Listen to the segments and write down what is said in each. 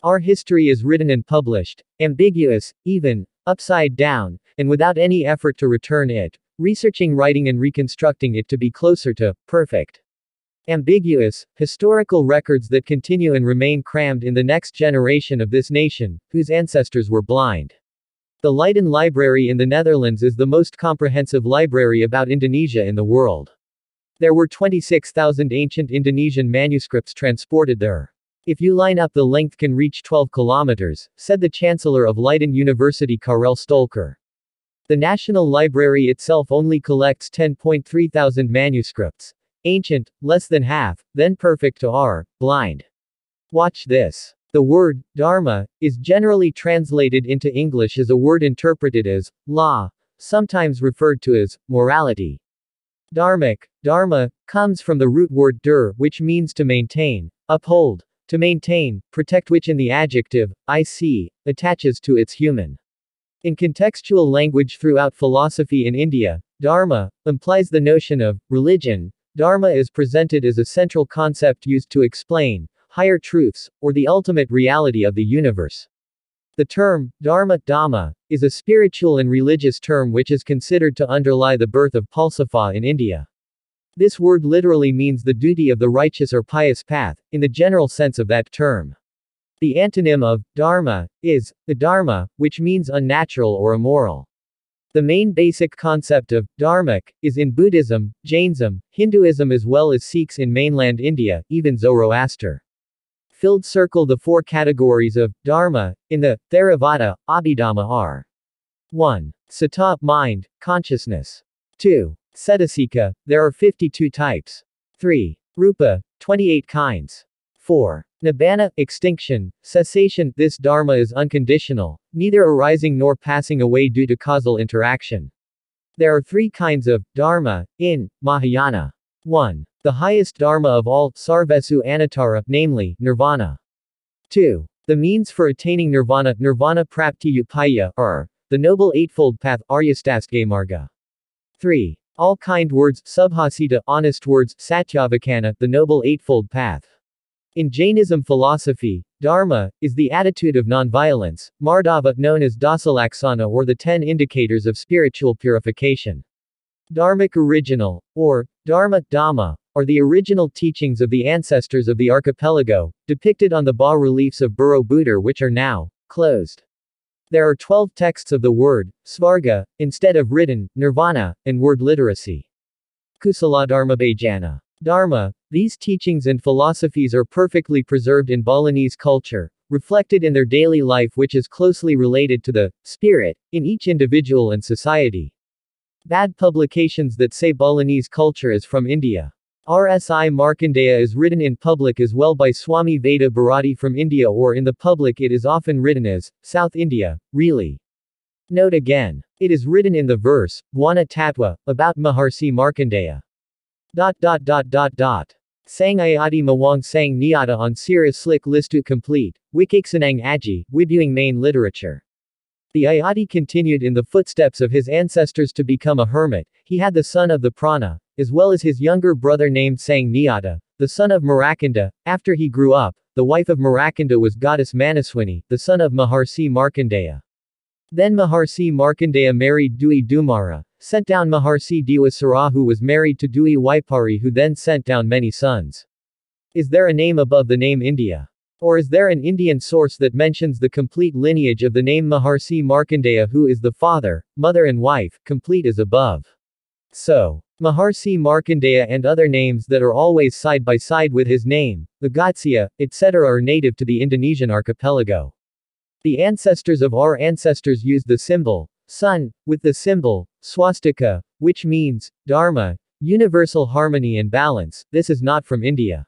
Our history is written and published, ambiguous, even, upside down, and without any effort to return it, researching, writing, and reconstructing it to be closer to perfect. Ambiguous, historical records that continue and remain crammed in the next generation of this nation, whose ancestors were blind. The Leiden Library in the Netherlands is the most comprehensive library about Indonesia in the world. There were 26,000 ancient Indonesian manuscripts transported there. If you line up, the length can reach 12 kilometers, said the Chancellor of Leiden University Karel Stolker. The National Library itself only collects 10.3 thousand manuscripts. Ancient, less than half, then perfect to are blind. Watch this. The word, dharma, is generally translated into English as a word interpreted as law, sometimes referred to as morality. Dharmic, dharma, comes from the root word dur, which means to maintain, uphold, to maintain, protect, which in the adjective, I attaches to its human. In contextual language throughout philosophy in India, dharma implies the notion of religion. Dharma is presented as a central concept used to explain higher truths, or the ultimate reality of the universe. The term, dharma, dhamma, is a spiritual and religious term which is considered to underlie the birth of Falsafa in India. This word literally means the duty of the righteous or pious path, in the general sense of that term. The antonym of dharma is adharma, which means unnatural or immoral. The main basic concept of dharmic is in Buddhism, Jainism, Hinduism, as well as Sikhs in mainland India, even Zoroaster. Filled circle. The four categories of dharma in the Theravada Abhidhamma are: 1. Sata, mind, consciousness. 2. Cetasika, there are 52 types. 3. Rupa, 28 kinds. 4. Nibbana, extinction, cessation. This dharma is unconditional, neither arising nor passing away due to causal interaction. There are 3 kinds of dharma in Mahayana. 1. The highest dharma of all, Sarvesu Anattara, namely, nirvana. 2. The means for attaining nirvana, nirvana prapti upaya, or the noble eightfold path, Aryastasgamarga. 3. All kind words, subhasita, honest words, satyavakana, the noble eightfold path. In Jainism philosophy, dharma is the attitude of nonviolence, mardava, known as dasalaksana, or the 10 indicators of spiritual purification. Dharmic original, or dharma, dhamma, are the original teachings of the ancestors of the archipelago, depicted on the bas-reliefs of Borobudur, which are now closed. There are 12 texts of the word svarga, instead of written nirvana, and word literacy. Kusaladharmabhajana. Dharma. These teachings and philosophies are perfectly preserved in Balinese culture, reflected in their daily life, which is closely related to the spirit in each individual and society. Bad publications that say Balinese culture is from India. RSI Markandeya is written in public as well by Swami Veda Bharati from India, or in the public it is often written as South India, really. Note again. It is written in the verse, Vana Tattva, about Maharshi Markandeya. Sang ayati mawang sang niata on sira slik listu complete, wikiksanang aji, wibuing main literature. The ayati continued in the footsteps of his ancestors to become a hermit. He had the son of the Prana, as well as his younger brother named Sang Niata, the son of Marakanda. After he grew up, the wife of Marakanda was goddess Manaswini, the son of Maharshi Markandeya. Then Maharshi Markandeya married Dui Dumara, sent down Maharshi Diwasara, who was married to Dui Waipari, who then sent down many sons. Is there a name above the name India? Or is there an Indian source that mentions the complete lineage of the name Maharshi Markandeya, who is the father, mother and wife, complete as above? So, Maharshi Markandeya and other names that are always side by side with his name, Agatsya, etc., are native to the Indonesian archipelago. The ancestors of our ancestors used the symbol, sun, with the symbol, swastika, which means, dharma, universal harmony and balance. This is not from India.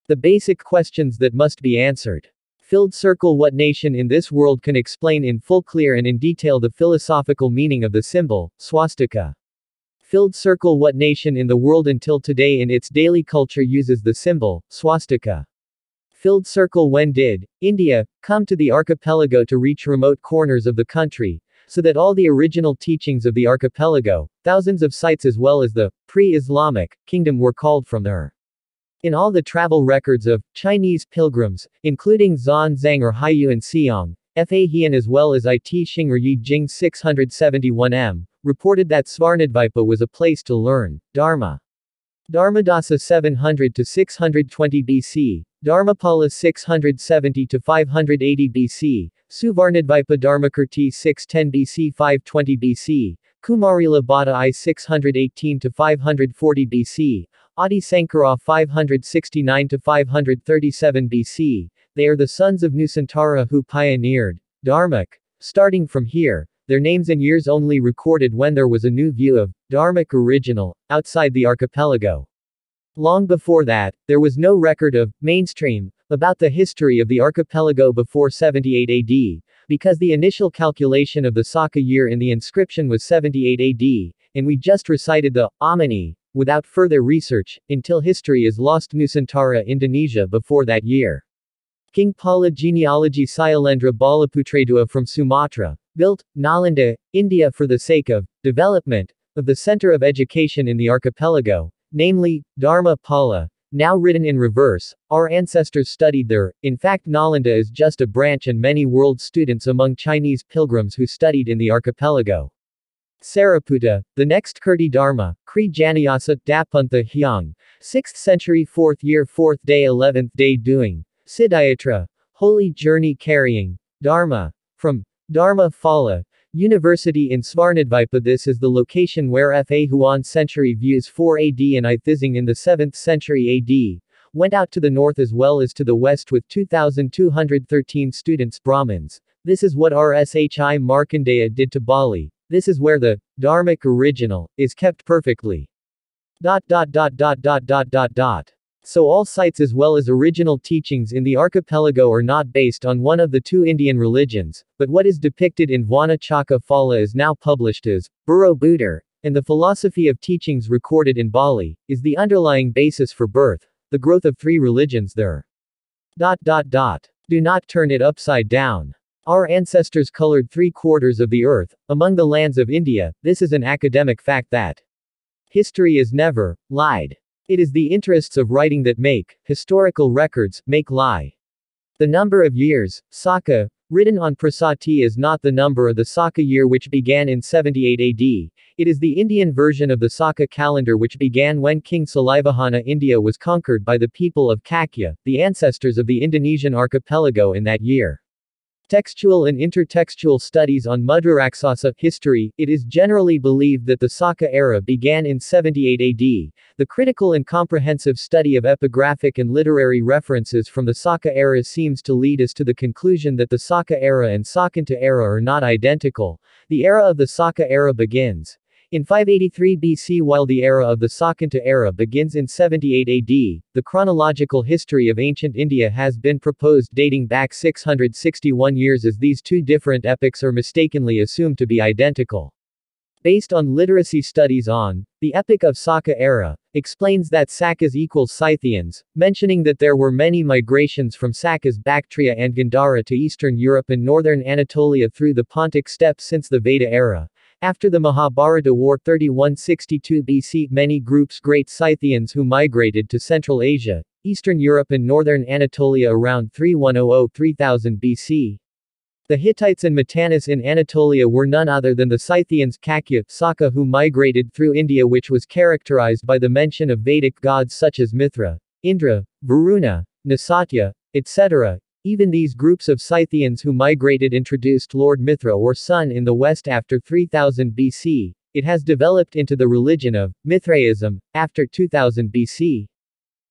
The basic questions that must be answered. Filled circle. What nation in this world can explain in full, clear and in detail the philosophical meaning of the symbol, swastika? Filled circle. What nation in the world until today in its daily culture uses the symbol, swastika? Filled circle. When did India come to the archipelago to reach remote corners of the country, so that all the original teachings of the archipelago, thousands of sites as well as the pre-Islamic kingdom were called from there? In all the travel records of Chinese pilgrims, including Zan Zhang or Haiyuan Xiong, Fa Hian as well as It Xing'er Jing 671 m, reported that Svarnadvipa was a place to learn Dharma. Dharmadasa 700 to 620 BC, Dharmapala 670 to 580 BC, Suvarnadvipa Dharmakirti 610 BC 520 BC, Kumarila Bhatta I 618 to 540 BC, Adi Sankara 569 to 537 BC. They are the sons of Nusantara who pioneered Dharmak. Starting from here, their names and years only recorded when there was a new view of Dharmak original outside the archipelago. Long before that, there was no record of mainstream about the history of the archipelago before 78 AD, because the initial calculation of the Saka year in the inscription was 78 AD, and we just recited the Amini without further research until history is lost. Nusantara Indonesia before that year. King Pala genealogy Syalendra Balaputradua from Sumatra, built Nalanda, India for the sake of development of the center of education in the archipelago, namely, Dharma Pala, now written in reverse. Our ancestors studied there. In fact, Nalanda is just a branch and many world students among Chinese pilgrims who studied in the archipelago. Sariputta, the next Kirti Dharma, Kri Janayasa, Dapuntha Hyang, 6th century 4th year 4th day 11th day doing, Siddhayatra, holy journey carrying, Dharma, from Dharma Phala, University in Svarnadvipa. This is the location where Fa Huan century views 4 AD and Ithizing in the 7th century AD, went out to the north as well as to the west with 2,213 students Brahmins. This is what Rshi Markandeya did to Bali. This is where the Dharmic original is kept perfectly. So all sites as well as original teachings in the archipelago are not based on one of the two Indian religions, but what is depicted in Vana Chaka Phala is now published as Borobudur, and the philosophy of teachings recorded in Bali is the underlying basis for birth, the growth of three religions there. Do not turn it upside down. Our ancestors colored 3/4 of the earth, among the lands of India. This is an academic fact that history is never lied. It is the interests of writing that make historical records make lie. The number of years, Saka, written on Prasati is not the number of the Saka year which began in 78 AD. It is the Indian version of the Saka calendar which began when King Salivahana India was conquered by the people of Kakya, the ancestors of the Indonesian archipelago in that year. Textual and intertextual studies on Mudraraksasa history. It is generally believed that the Saka era began in 78 AD. The critical and comprehensive study of epigraphic and literary references from the Saka era seems to lead us to the conclusion that the Saka era and Sakanta era are not identical. The era of the Saka era begins in 583 BC while the era of the Sakanta era begins in 78 AD. The chronological history of ancient India has been proposed dating back 661 years as these two different epochs are mistakenly assumed to be identical. Based on literacy studies on the epoch of Saka era, explains that Sakas equals Scythians, mentioning that there were many migrations from Sakas Bactria and Gandhara to Eastern Europe and Northern Anatolia through the Pontic steppes since the Veda era. After the Mahabharata War 3162 BC, many groups Great Scythians who migrated to Central Asia, Eastern Europe and Northern Anatolia around 3100-3000 BC. The Hittites and Mitannis in Anatolia were none other than the Scythians Kakya, Saka who migrated through India, which was characterized by the mention of Vedic gods such as Mithra, Indra, Varuna, Nasatya, etc. Even these groups of Scythians who migrated introduced Lord Mithra or Sun in the west after 3000 BC. It has developed into the religion of Mithraism after 2000 BC.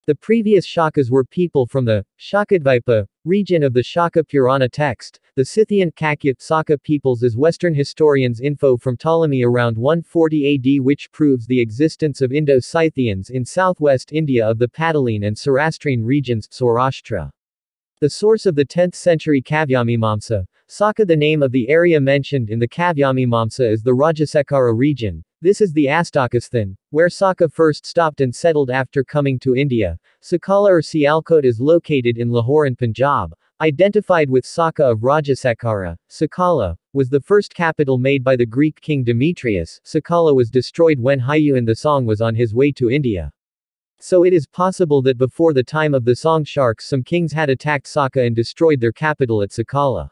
The previous Shakas were people from the Shakadvipa region of the Shaka Purana text. The Scythian Kakya Saka peoples as Western historians info from Ptolemy around 140 AD, which proves the existence of Indo-Scythians in southwest India of the Pataline and Sarastran regions, Saurashtra. The source of the 10th century Kavyamimamsa, Saka. The name of the area mentioned in the Kavyamimamsa is the Rajasekara region. This is the Astakasthan, where Saka first stopped and settled after coming to India. Sakala or Sialkot is located in Lahore in Punjab. Identified with Saka of Rajasekara, Sakala was the first capital made by the Greek king Demetrius. Sakala was destroyed when Haiyuan the Song was on his way to India. So it is possible that before the time of the Song sharks some kings had attacked Saka and destroyed their capital at Sakala.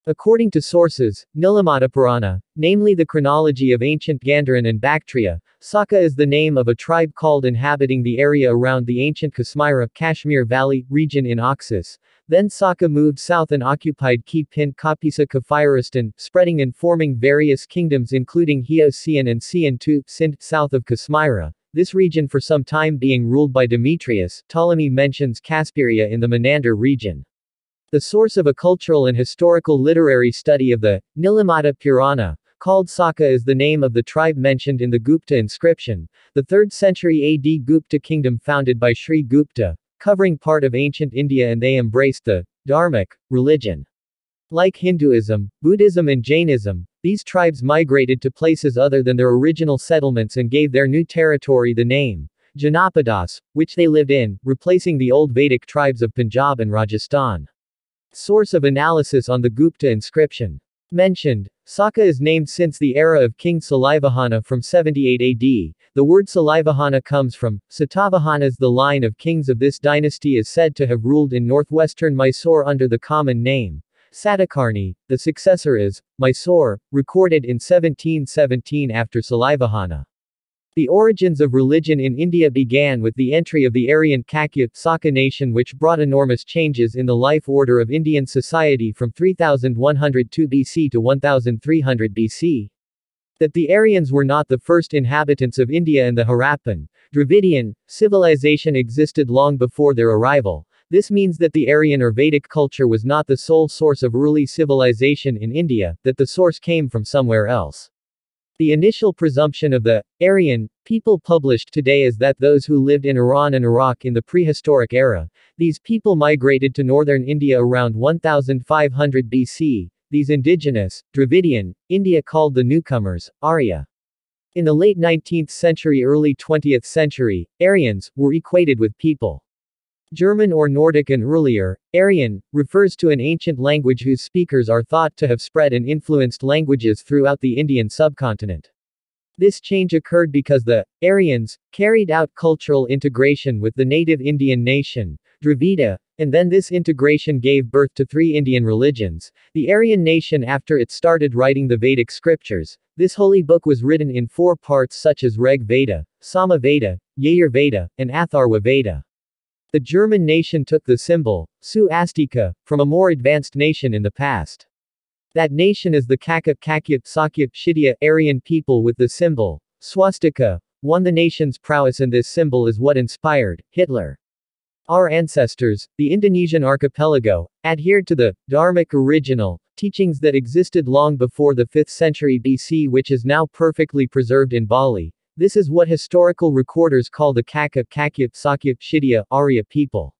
According to sources, Nilamata Purana, namely the chronology of ancient Gandharan and Bactria, Saka is the name of a tribe called inhabiting the area around the ancient Kashmir Valley region in Oxus. Then Saka moved south and occupied Pint Kapisa Kafiristan, spreading and forming various kingdoms including Hiosian and Sian to Sindh, south of Kashmira. This region for some time being ruled by Demetrius. Ptolemy mentions Casperia in the Menander region. The source of a cultural and historical literary study of the Nilamata Purana, called Saka, is the name of the tribe mentioned in the Gupta inscription, the 3rd century AD Gupta kingdom founded by Sri Gupta, covering part of ancient India, and they embraced the Dharmic religion. Like Hinduism, Buddhism and Jainism, these tribes migrated to places other than their original settlements and gave their new territory the name Janapadas, which they lived in, replacing the old Vedic tribes of Punjab and Rajasthan. Source of analysis on the Gupta inscription. Mentioned, Saka is named since the era of King Salivahana from 78 AD. The word Salivahana comes from Satavahanas. The line of kings of this dynasty is said to have ruled in northwestern Mysore under the common name Satakarni. The successor is Mysore, recorded in 1717 after Salivahana. The origins of religion in India began with the entry of the Aryan Kakya Saka nation, which brought enormous changes in the life order of Indian society from 3102 BC to 1300 BC. That the Aryans were not the first inhabitants of India and the Harappan, Dravidian, civilization existed long before their arrival. This means that the Aryan or Vedic culture was not the sole source of early civilization in India, that the source came from somewhere else. The initial presumption of the Aryan people published today is that those who lived in Iran and Iraq in the prehistoric era, these people migrated to northern India around 1500 BC, these indigenous, Dravidian, India called the newcomers, Arya. In the late 19th century, early 20th century, Aryans were equated with people. German or Nordic and earlier, Aryan, refers to an ancient language whose speakers are thought to have spread and influenced languages throughout the Indian subcontinent. This change occurred because the Aryans carried out cultural integration with the native Indian nation, Dravida, and then this integration gave birth to 3 Indian religions. The Aryan nation, after it started writing the Vedic scriptures, this holy book was written in 4 parts such as Rig Veda, Sama Veda, Yajur Veda, and Atharva Veda. The German nation took the symbol, Swastika, from a more advanced nation in the past. That nation is the Kakya Shidya Aryan people with the symbol, swastika, won the nation's prowess, and this symbol is what inspired Hitler. Our ancestors, the Indonesian archipelago, adhered to the Dharmic original teachings that existed long before the 5th century BC, which is now perfectly preserved in Bali. This is what historical recorders call the Kakya Shidya Arya people.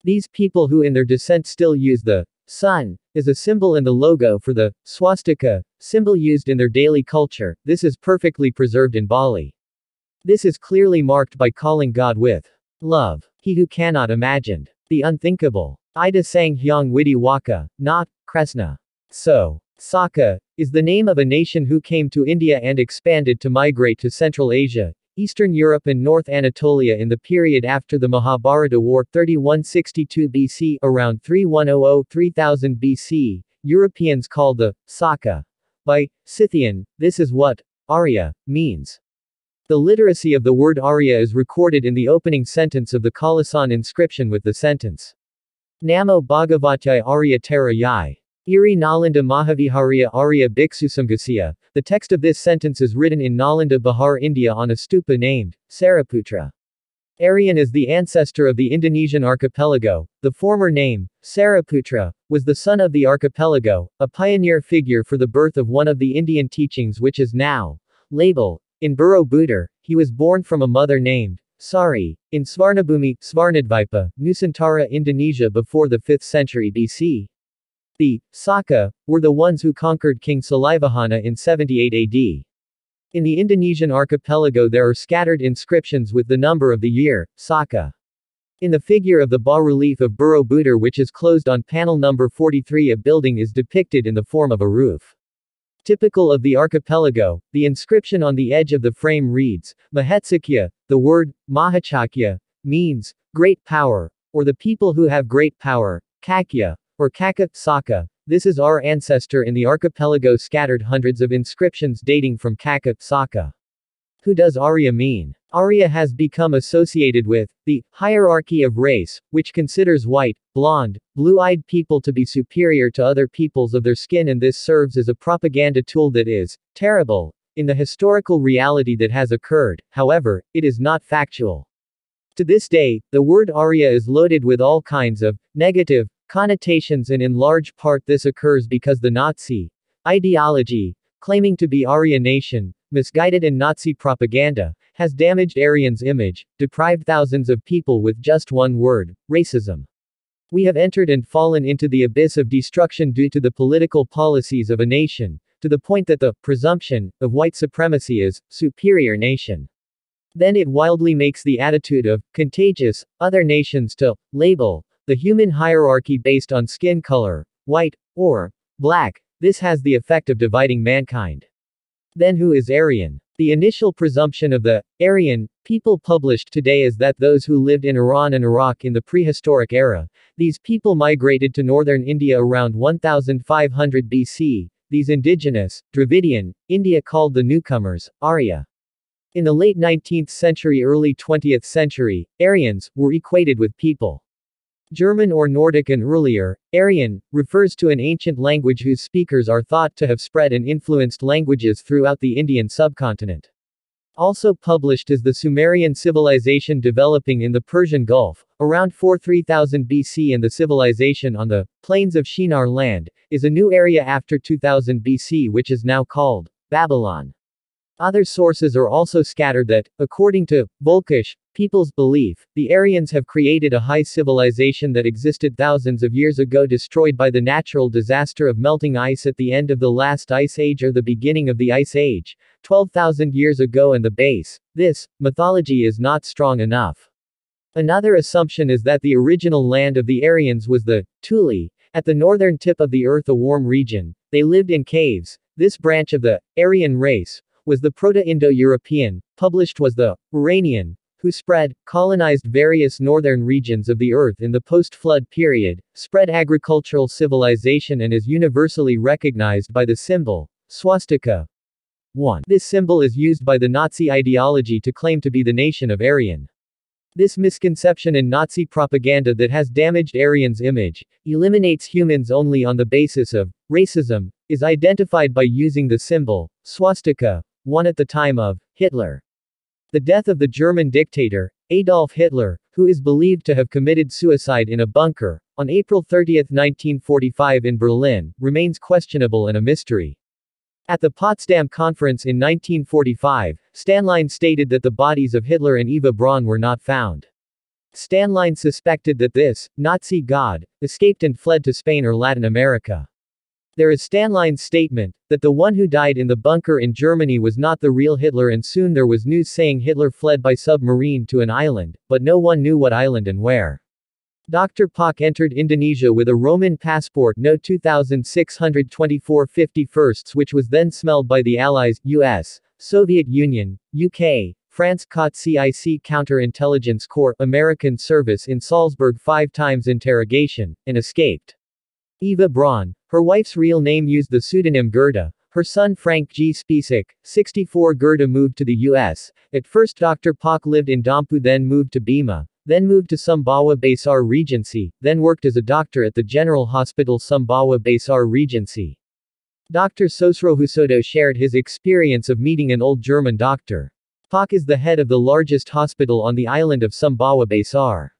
These people, who in their descent still use the sun as a symbol and the logo for the swastika symbol used in their daily culture, this is perfectly preserved in Bali. This is clearly marked by calling God with love, he who cannot imagine the unthinkable. Ida sang Hyang Widi Waka, not Kresna. So, Saka is the name of a nation who came to India and expanded to migrate to Central Asia, Eastern Europe and North Anatolia in the period after the Mahabharata War 3162 BC, around 3100-3000 BC, Europeans called the Saka by Scythian. This is what Arya means. The literacy of the word Arya is recorded in the opening sentence of the Kalasan inscription with the sentence Namo Bhagavataya Arya Tara Yai. Iri Nalanda Mahavihariya Arya Bhiksusamgasya. The text of this sentence is written in Nalanda, Bihar, India on a stupa named Sariputra. Aryan is the ancestor of the Indonesian archipelago. The former name, Sariputra, was the son of the archipelago, a pioneer figure for the birth of one of the Indian teachings which is now label. In Borobudur, he was born from a mother named Sari, in Svarnabhumi, Svarnadvipa, Nusantara, Indonesia before the 5th century BC. The Saka were the ones who conquered King Salivahana in 78 AD. In the Indonesian archipelago there are scattered inscriptions with the number of the year, Saka. In the figure of the bas-relief of Borobudur, which is closed on panel number 43, a building is depicted in the form of a roof. Typical of the archipelago, the inscription on the edge of the frame reads, Mahetsakya. The word, Mahachakya, means, great power, or the people who have great power, Kakya, or Kaka, Saka. This is our ancestor in the archipelago scattered hundreds of inscriptions dating from Kaka, Saka. Who does Arya mean? Arya has become associated with the hierarchy of race, which considers white, blonde, blue-eyed people to be superior to other peoples of their skin, and this serves as a propaganda tool that is terrible. In the historical reality that has occurred, however, it is not factual. To this day, the word Arya is loaded with all kinds of negative connotations, and in large part this occurs because the Nazi ideology, claiming to be Arya nation, misguided and Nazi propaganda, has damaged Aryans' image, deprived thousands of people with just one word, racism. We have entered and fallen into the abyss of destruction due to the political policies of a nation, to the point that the presumption of white supremacy is superior nation. Then it wildly makes the attitude of contagious other nations to label the human hierarchy based on skin color, white or black. This has the effect of dividing mankind. Then who is Aryan? The initial presumption of the Aryan people published today is that those who lived in Iran and Iraq in the prehistoric era, these people migrated to northern India around 1500 BC, these indigenous, Dravidian, India called the newcomers, Arya. In the late 19th century, early 20th century, Aryans were equated with people. German or Nordic, and earlier, Aryan, refers to an ancient language whose speakers are thought to have spread and influenced languages throughout the Indian subcontinent. Also published is the Sumerian civilization developing in the Persian Gulf, around 3000 BC, and the civilization on the plains of Shinar land, is a new area after 2000 BC which is now called Babylon. Other sources are also scattered that, according to Volkish people's belief, the Aryans have created a high civilization that existed thousands of years ago, destroyed by the natural disaster of melting ice at the end of the last ice age or the beginning of the ice age, 12,000 years ago, and the base. This mythology is not strong enough. Another assumption is that the original land of the Aryans was the Thule, at the northern tip of the earth, a warm region. They lived in caves. This branch of the Aryan race was the Proto-Indo-European, published was the Iranian, who spread, colonized various northern regions of the earth in the post-flood period, spread agricultural civilization, and is universally recognized by the symbol, swastika. 1. This symbol is used by the Nazi ideology to claim to be the nation of Aryan. This misconception and Nazi propaganda that has damaged Aryans' image, eliminates humans only on the basis of racism, is identified by using the symbol, swastika, 1 at the time of Hitler. The death of the German dictator, Adolf Hitler, who is believed to have committed suicide in a bunker, on April 30, 1945 in Berlin, remains questionable and a mystery. At the Potsdam Conference in 1945, Stanlein stated that the bodies of Hitler and Eva Braun were not found. Stanlein suspected that this Nazi god escaped and fled to Spain or Latin America. There is Stanlein's statement that the one who died in the bunker in Germany was not the real Hitler, and soon there was news saying Hitler fled by submarine to an island, but no one knew what island and where. Dr. Pak entered Indonesia with a Roman passport No. 2624 51st, which was then smelled by the Allies, US, Soviet Union, UK, France. Caught CIC Counterintelligence Corps American service in Salzburg 5 times interrogation, and escaped. Eva Braun, her wife's real name, used the pseudonym Gerda. Her son Frank G. Spisak, 64. Gerda moved to the U.S. At first Dr. Pak lived in Dampu, then moved to Bima, then moved to Sumbawa Besar Regency, then worked as a doctor at the General Hospital Sumbawa Besar Regency. Dr. Sosro Husodo shared his experience of meeting an old German doctor. Pak is the head of the largest hospital on the island of Sumbawa Besar.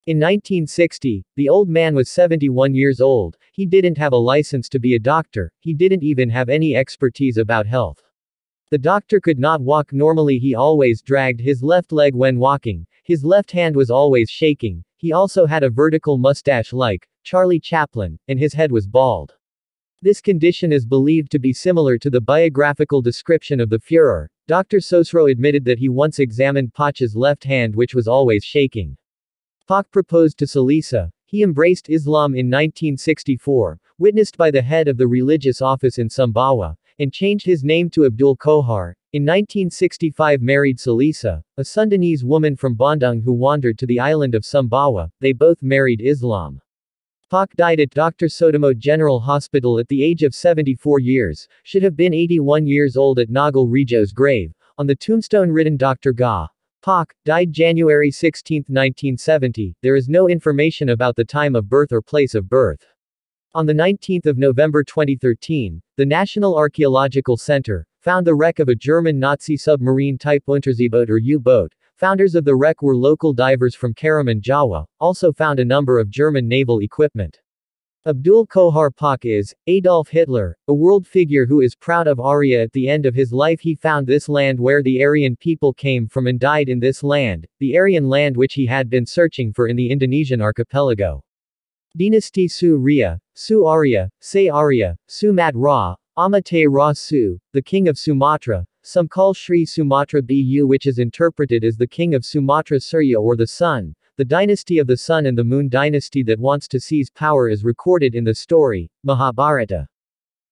In 1960, the old man was 71 years old. He didn't have a license to be a doctor, he didn't even have any expertise about health. The doctor could not walk normally, he always dragged his left leg when walking, his left hand was always shaking, he also had a vertical mustache like Charlie Chaplin, and his head was bald. This condition is believed to be similar to the biographical description of the Führer. Dr. Sosro admitted that he once examined Pak's left hand, which was always shaking. Pak proposed to Salisa. He embraced Islam in 1964, witnessed by the head of the religious office in Sumbawa, and changed his name to Abdul Kohar. In 1965 married Salisa, a Sundanese woman from Bandung who wandered to the island of Sumbawa. They both married Islam. Pak died at Dr. Sotomo General Hospital at the age of 74 years, should have been 81 years old at Nagal Rejo's grave. On the tombstone written Dr. Ga. Pak, died January 16, 1970. There is no information about the time of birth or place of birth. On the 19th of November 2013, the National Archaeological Center found the wreck of a German Nazi submarine-type Unterseeboot or U-boat. Founders of the wreck were local divers from Karaman, Jawa, also found a number of German naval equipment. Abdul Kohar Pak is Adolf Hitler, a world figure who is proud of Arya. At the end of his life he found this land where the Aryan people came from and died in this land, the Aryan land which he had been searching for in the Indonesian archipelago. Dynasty Srivijaya, Su Arya, Se Arya, Sumat Ra, Amate Ra Su, the king of Sumatra. Some call Sri Sumatra Bu, which is interpreted as the king of Sumatra Surya or the sun. The dynasty of the sun and the moon dynasty that wants to seize power is recorded in the story, Mahabharata.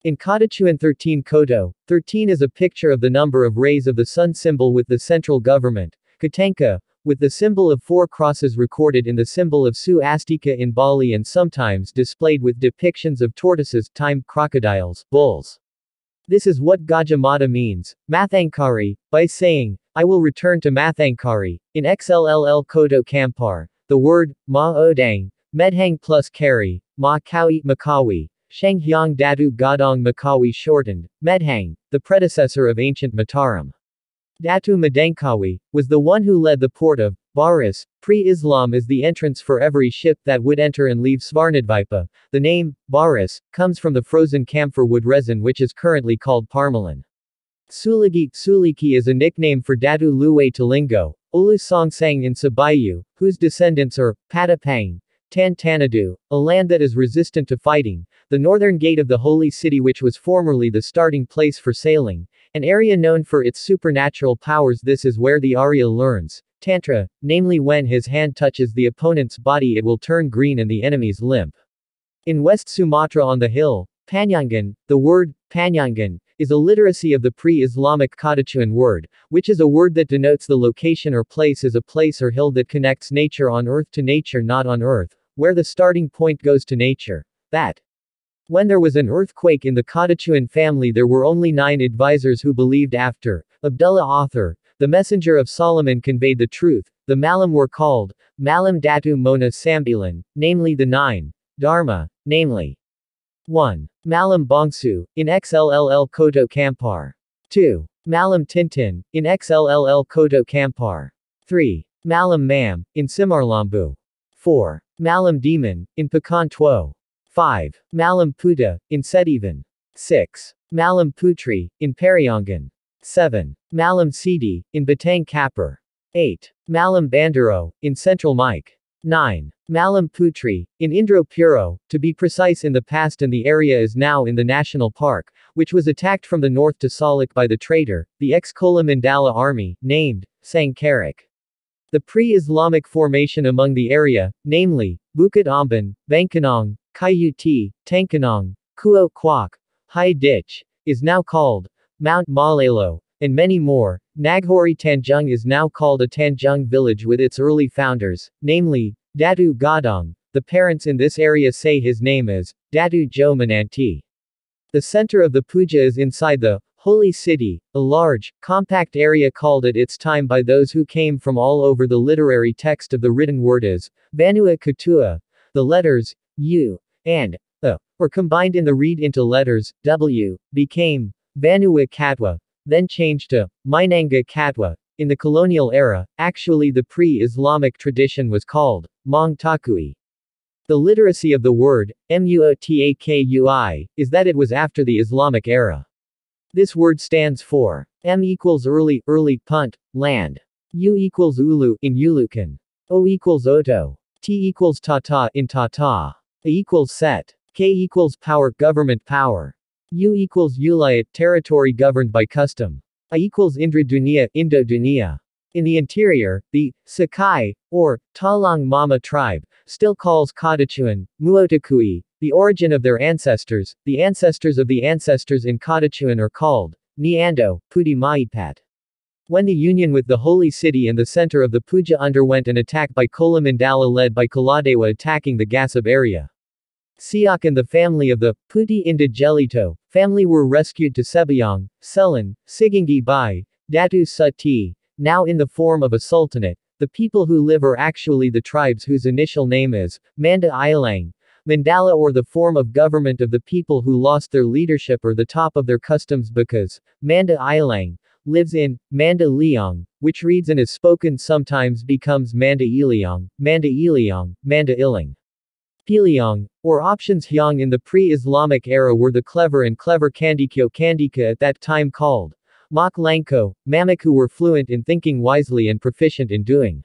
In Kadachuan 13 Koto, 13 is a picture of the number of rays of the sun symbol with the central government, Katanka, with the symbol of 4 crosses recorded in the symbol of Su Astika in Bali and sometimes displayed with depictions of tortoises, timed crocodiles, bulls. This is what Gajah Mada means, Mathangkari, by saying, I will return to Mathangkari. In XLLL Koto Kampar, the word, Ma Odang, Medhang plus Kari, Ma Kawi Makawi, Shanghyang Datu Gadong Makawi shortened, Medhang, the predecessor of ancient Mataram. Datu Madangkawi, was the one who led the port of Baris. Pre-Islam is the entrance for every ship that would enter and leave Svarnadvipa. The name, Baris, comes from the frozen camphor wood resin which is currently called parmalan. Suliki is a nickname for Datu Luwe Talingo, Ulu Songsang in Sabayu, whose descendants are Patapang, Tantanadu, a land that is resistant to fighting, the northern gate of the holy city which was formerly the starting place for sailing, an area known for its supernatural powers. This is where the Arya learns Tantra, namely when his hand touches the opponent's body it will turn green and the enemy's limp. In West Sumatra on the hill, Panyangan, the word, Panyangan, is a literacy of the pre-Islamic Kadachuan word, which is a word that denotes the location or place as a place or hill that connects nature on earth to nature not on earth, where the starting point goes to nature. That when there was an earthquake in the Kadachuan family there were only 9 advisors who believed after. Abdullah author, the messenger of Solomon conveyed the truth. The Malam were called, Malam Datu Mona Sambilan, namely the 9. Dharma, namely 1. Malam Bongsu, in XLLL Koto Kampar. 2. Malam Tintin, in XLLL Koto Kampar. 3. Malam Mam, in Simarlambu. 4. Malam Demon, in Pekan Tuo. 5. Malam Puta, in Setivan. 6. Malam Putri, in Pariongan. 7. Malam Sidi, in Batang Kapur. 8. Malam Bandaro, in Central Mike. 9. Malam Putri, in Indro Puro, to be precise. In the past, and the area is now in the national park, which was attacked from the north to Salak by the traitor, the ex-Kola Mandala army, named Sangkarak. The pre-Islamic formation among the area, namely, Bukit Amban, Bangkanong, Kayuti, Tangkanong, Kuo Kwak, Hai Ditch, is now called Mount Malalo, and many more. Naghori Tanjung is now called a Tanjung village with its early founders, namely, Datu Gadong. The parents in this area say his name is Datu Jo Mananti. The center of the puja is inside the holy city, a large, compact area called at its time by those who came from all over. The literary text of the written word is Vanua Katua. The letters U and were combined in the read into letters W, became Vanua Katwa, then changed to Minanga Katwa. In the colonial era, actually the pre-Islamic tradition was called Mong Takui. The literacy of the word, Muotakui, is that it was after the Islamic era. This word stands for M equals early, punt, land. U equals ulu, in Ulukan. O equals oto. T equals tata, in tata. A equals set. K equals power, government power. U equals ulayat, territory governed by custom. I equals Indra Dunia, Indo Dunia. In the interior, the Sakai, or Talang Mama tribe, still calls Kadachuan, Muotakui, The origin of their ancestors, the ancestors of the ancestors in Katachuan are called Niando, Pudi Maipat. When the union with the holy city and the center of the puja underwent an attack by Kola Mandala led by Kaladewa attacking the Gasab area. Siak and the family of the Puti Indajelito family were rescued to Sebayang, Selan, Sigingi Bai, Datu Sati, now in the form of a sultanate. The people who live are actually the tribes whose initial name is Manda Ilang, Mandala, or the form of government of the people who lost their leadership or the top of their customs because Manda Ilang lives in Manda Liang, which reads and is spoken sometimes becomes Manda Iliang, Manda Iliang, Manda Ilang. Piliang, or options Hyang in the pre-Islamic era were the clever and clever Kandikyo Kandika at that time called Mak Langko, Mamak, who were fluent in thinking wisely and proficient in doing